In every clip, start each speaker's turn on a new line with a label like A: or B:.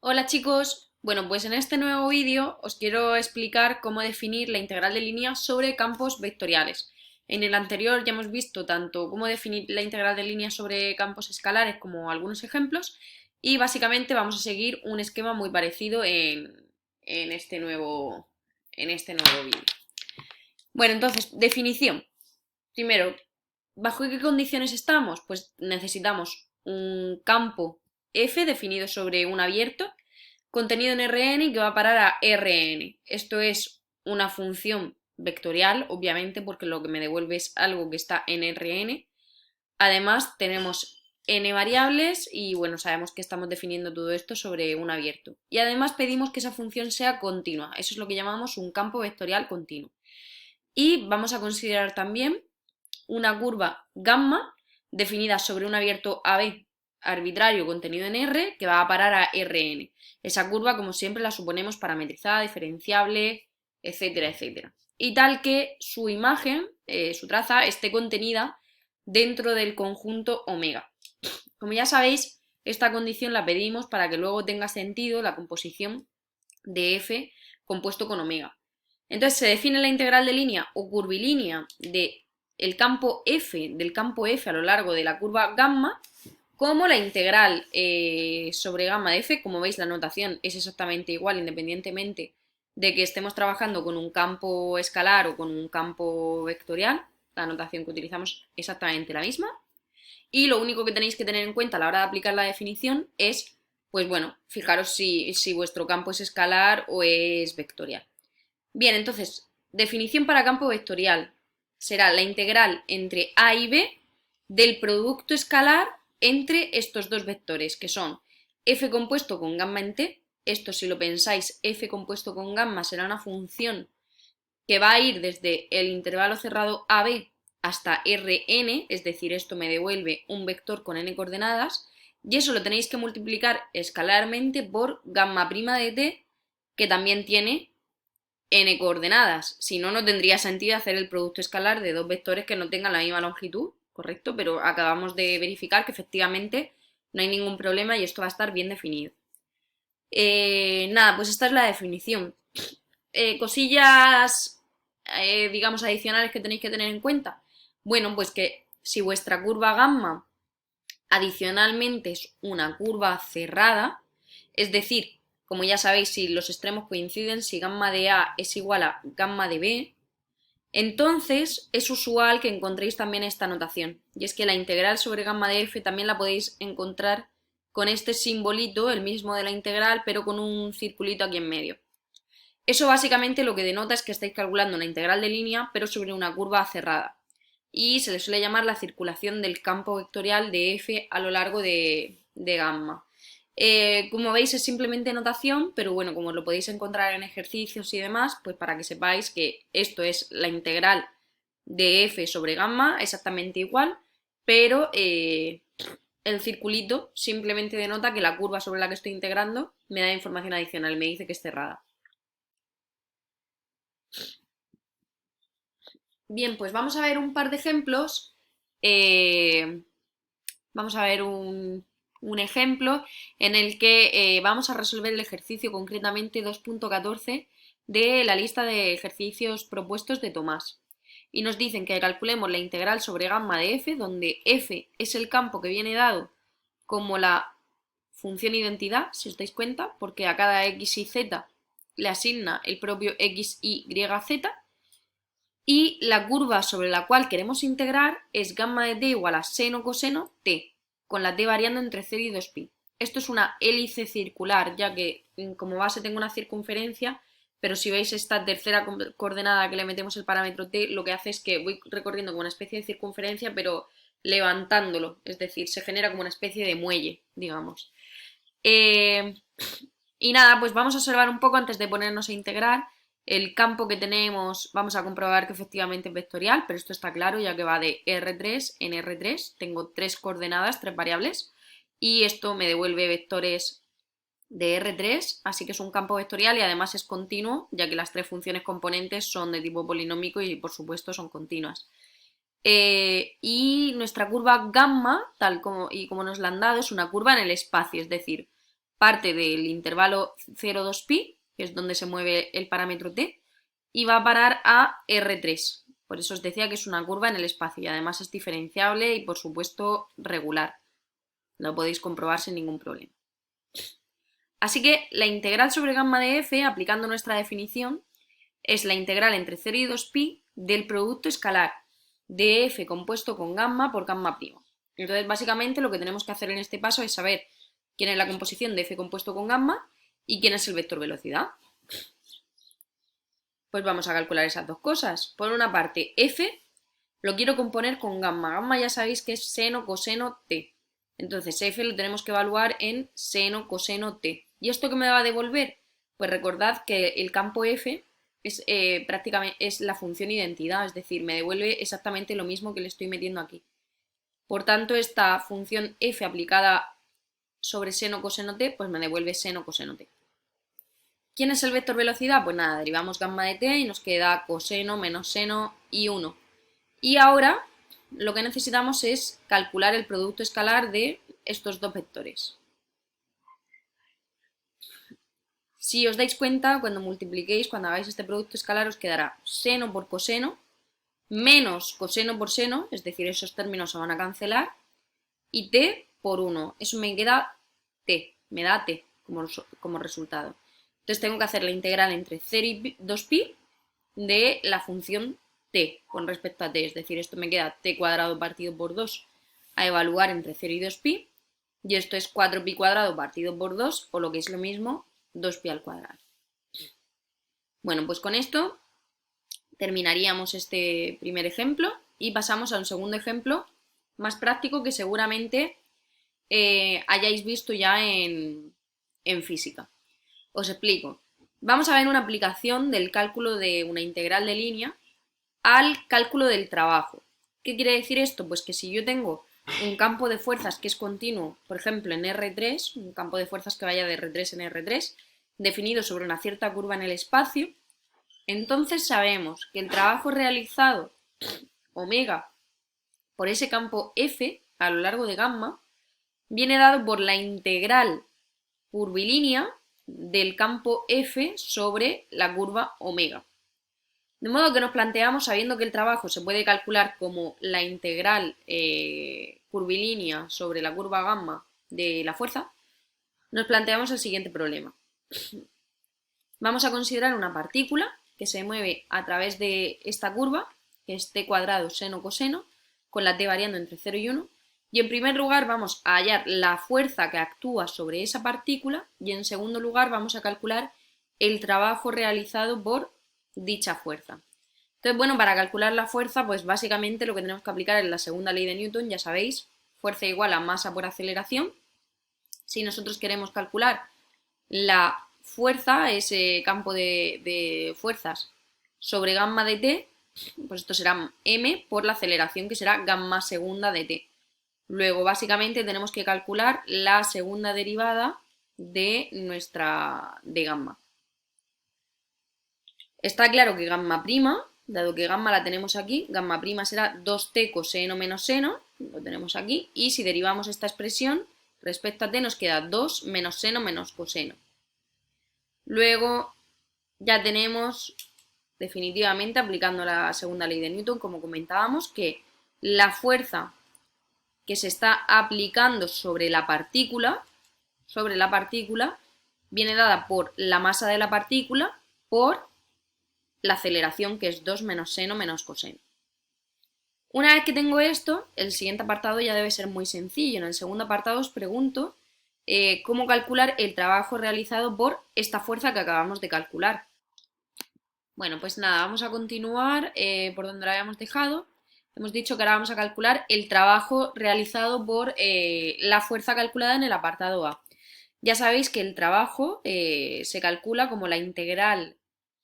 A: Hola chicos, bueno pues en este nuevo vídeo os quiero explicar cómo definir la integral de línea sobre campos vectoriales. En el anterior ya hemos visto tanto cómo definir la integral de línea sobre campos escalares como algunos ejemplos y básicamente vamos a seguir un esquema muy parecido en este nuevo vídeo. Bueno, entonces, definición. Primero, ¿bajo qué condiciones estamos? Pues necesitamos un campo F definido sobre un abierto, contenido en Rn y que va a parar a Rn. Esto es una función vectorial, obviamente, porque lo que me devuelve es algo que está en Rn. Además, tenemos n variables y bueno, sabemos que estamos definiendo todo esto sobre un abierto. Y además pedimos que esa función sea continua. Eso es lo que llamamos un campo vectorial continuo. Y vamos a considerar también una curva gamma definida sobre un abierto AB arbitrario contenido en R que va a parar a Rn. Esa curva, como siempre, la suponemos parametrizada, diferenciable, etcétera, etcétera. Y tal que su imagen, su traza, esté contenida dentro del conjunto omega. Como ya sabéis, esta condición la pedimos para que luego tenga sentido la composición de f compuesto con omega. Entonces se define la integral de línea o curvilínea del campo f a lo largo de la curva gamma como la integral sobre gamma de f. Como veis, la notación es exactamente igual independientemente de que estemos trabajando con un campo escalar o con un campo vectorial. La notación que utilizamos es exactamente la misma. Y lo único que tenéis que tener en cuenta a la hora de aplicar la definición es, pues bueno, fijaros si vuestro campo es escalar o es vectorial. Bien, entonces, definición para campo vectorial será la integral entre a y b del producto escalar entre estos dos vectores, que son f compuesto con gamma en t. Esto, si lo pensáis, f compuesto con gamma será una función que va a ir desde el intervalo cerrado AB hasta Rn, es decir, esto me devuelve un vector con n coordenadas, y eso lo tenéis que multiplicar escalarmente por gamma prima de t, que también tiene n coordenadas. Si no, no tendría sentido hacer el producto escalar de dos vectores que no tengan la misma longitud, ¿correcto? Pero acabamos de verificar que efectivamente no hay ningún problema y esto va a estar bien definido. Nada, pues esta es la definición. Cosillas, digamos, adicionales que tenéis que tener en cuenta. Bueno, pues que si vuestra curva gamma adicionalmente es una curva cerrada, es decir, como ya sabéis, si los extremos coinciden, si gamma de A es igual a gamma de B, entonces es usual que encontréis también esta notación. Y es que la integral sobre gamma de F también la podéis encontrar con este simbolito, el mismo de la integral, pero con un circulito aquí en medio. Eso básicamente lo que denota es que estáis calculando una integral de línea, pero sobre una curva cerrada. Y se le suele llamar la circulación del campo vectorial de f a lo largo de gamma. Como veis es simplemente notación, pero bueno, como lo podéis encontrar en ejercicios y demás, pues para que sepáis que esto es la integral de f sobre gamma, exactamente igual, pero el circulito simplemente denota que la curva sobre la que estoy integrando me da información adicional, me dice que es cerrada. Bien, pues vamos a ver un par de ejemplos. Eh, Vamos a ver un ejemplo en el que vamos a resolver el ejercicio concretamente 2.14 de la lista de ejercicios propuestos de Tomás. Y nos dicen que calculemos la integral sobre gamma de f, donde f es el campo que viene dado como la función identidad, si os dais cuenta, porque a cada x y z le asigna el propio x, y, z, y la curva sobre la cual queremos integrar es gamma de t igual a seno coseno t, con la t variando entre 0 y 2pi. Esto es una hélice circular, ya que como base tengo una circunferencia, pero si veis esta tercera coordenada que le metemos el parámetro t, lo que hace es que voy recorriendo como una especie de circunferencia, pero levantándolo, es decir, se genera como una especie de muelle, digamos. Eh, y nada, pues vamos a observar un poco antes de ponernos a integrar. El campo que tenemos, vamos a comprobar que efectivamente es vectorial, pero esto está claro ya que va de R3 en R3. Tengo tres coordenadas, tres variables, y esto me devuelve vectores de R3, así que es un campo vectorial y además es continuo, ya que las tres funciones componentes son de tipo polinómico y por supuesto son continuas. Y nuestra curva gamma, tal como nos la han dado, es una curva en el espacio, es decir, parte del intervalo 0,2pi, que es donde se mueve el parámetro t, y va a parar a R3. Por eso os decía que es una curva en el espacio y además es diferenciable y por supuesto regular. Lo podéis comprobar sin ningún problema. Así que la integral sobre gamma de f, aplicando nuestra definición, es la integral entre 0 y 2pi del producto escalar de f compuesto con gamma por gamma prima. Entonces, básicamente lo que tenemos que hacer en este paso es saber quién es la composición de f compuesto con gamma y quién es el vector velocidad. Pues vamos a calcular esas dos cosas. Por una parte, f lo quiero componer con gamma. Gamma ya sabéis que es seno, coseno, t. Entonces, f lo tenemos que evaluar en seno, coseno, t. ¿Y esto qué me va a devolver? Pues recordad que el campo f es prácticamente es la función identidad, es decir, me devuelve exactamente lo mismo que le estoy metiendo aquí. Por tanto, esta función f aplicada sobre seno coseno t, pues me devuelve seno coseno t. ¿Quién es el vector velocidad? Pues nada, derivamos gamma de t y nos queda coseno menos seno y 1. Y ahora lo que necesitamos es calcular el producto escalar de estos dos vectores. Si os dais cuenta, cuando multipliquéis, cuando hagáis este producto escalar, os quedará seno por coseno menos coseno por seno, es decir, esos términos se van a cancelar, y t por 1. Eso me queda t, me da t como resultado. Entonces tengo que hacer la integral entre 0 y 2pi de la función t con respecto a t, es decir, esto me queda t cuadrado partido por 2 a evaluar entre 0 y 2pi, y esto es 4pi cuadrado partido por 2, o lo que es lo mismo, 2pi al cuadrado. Bueno, pues con esto terminaríamos este primer ejemplo y pasamos a un segundo ejemplo más práctico que seguramente hayáis visto ya en física. Os explico. Vamos a ver una aplicación del cálculo de una integral de línea al cálculo del trabajo. ¿Qué quiere decir esto? Pues que si yo tengo un campo de fuerzas que es continuo, por ejemplo en R3, un campo de fuerzas que vaya de R3 en R3, definido sobre una cierta curva en el espacio, entonces sabemos que el trabajo realizado, omega, por ese campo F a lo largo de gamma, viene dado por la integral curvilínea del campo F sobre la curva omega. De modo que nos planteamos, sabiendo que el trabajo se puede calcular como la integral curvilínea sobre la curva gamma de la fuerza, nos planteamos el siguiente problema. Vamos a considerar una partícula que se mueve a través de esta curva, que es t cuadrado seno coseno, con la t variando entre 0 y 1, y en primer lugar vamos a hallar la fuerza que actúa sobre esa partícula y en segundo lugar vamos a calcular el trabajo realizado por dicha fuerza. Entonces, bueno, para calcular la fuerza, pues básicamente lo que tenemos que aplicar es la segunda ley de Newton, ya sabéis, fuerza igual a masa por aceleración. Si nosotros queremos calcular la fuerza, ese campo de fuerzas sobre gamma de t, pues esto será m por la aceleración que será gamma segunda de t. Luego, básicamente, tenemos que calcular la segunda derivada de gamma. Está claro que gamma prima, dado que gamma la tenemos aquí, gamma prima será 2t coseno menos seno, lo tenemos aquí, y si derivamos esta expresión, respecto a t nos queda 2 menos seno menos coseno. Luego ya tenemos definitivamente, aplicando la segunda ley de Newton, como comentábamos, que la fuerza que se está aplicando sobre la partícula, viene dada por la masa de la partícula por la aceleración, que es 2 menos seno menos coseno. Una vez que tengo esto, el siguiente apartado ya debe ser muy sencillo. En el segundo apartado os pregunto cómo calcular el trabajo realizado por esta fuerza que acabamos de calcular. Bueno, pues nada, vamos a continuar por donde lo habíamos dejado. Hemos dicho que ahora vamos a calcular el trabajo realizado por la fuerza calculada en el apartado A. Ya sabéis que el trabajo se calcula como la integral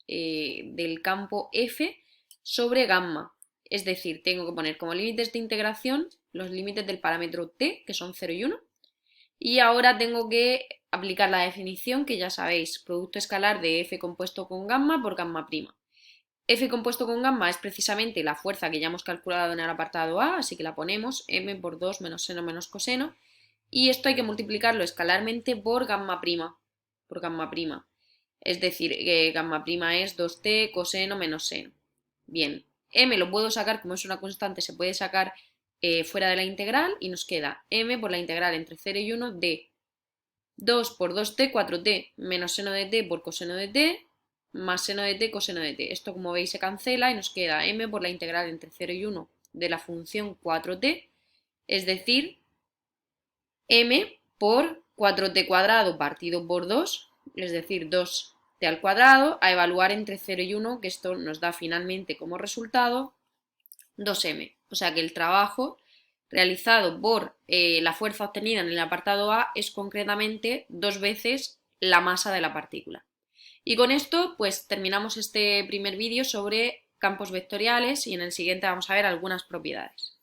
A: del campo F sobre gamma. Es decir, tengo que poner como límites de integración los límites del parámetro t, que son 0 y 1. Y ahora tengo que aplicar la definición que ya sabéis, producto escalar de f compuesto con gamma por gamma prima. F compuesto con gamma es precisamente la fuerza que ya hemos calculado en el apartado A, así que la ponemos m por 2 menos seno menos coseno. y esto hay que multiplicarlo escalarmente por gamma prima, Es decir, gamma prima es 2t coseno menos seno. Bien, m lo puedo sacar, como es una constante, se puede sacar fuera de la integral y nos queda m por la integral entre 0 y 1 de 2 por 2t, 4t, menos seno de t por coseno de t, más seno de t, coseno de t. Esto, como veis, se cancela y nos queda m por la integral entre 0 y 1 de la función 4t, es decir, m por 4t cuadrado partido por 2, es decir, 2t al cuadrado, a evaluar entre 0 y 1, que esto nos da finalmente como resultado 2m. O sea que el trabajo realizado por la fuerza obtenida en el apartado A es concretamente 2 veces la masa de la partícula. Y con esto pues terminamos este primer vídeo sobre campos vectoriales y en el siguiente vamos a ver algunas propiedades.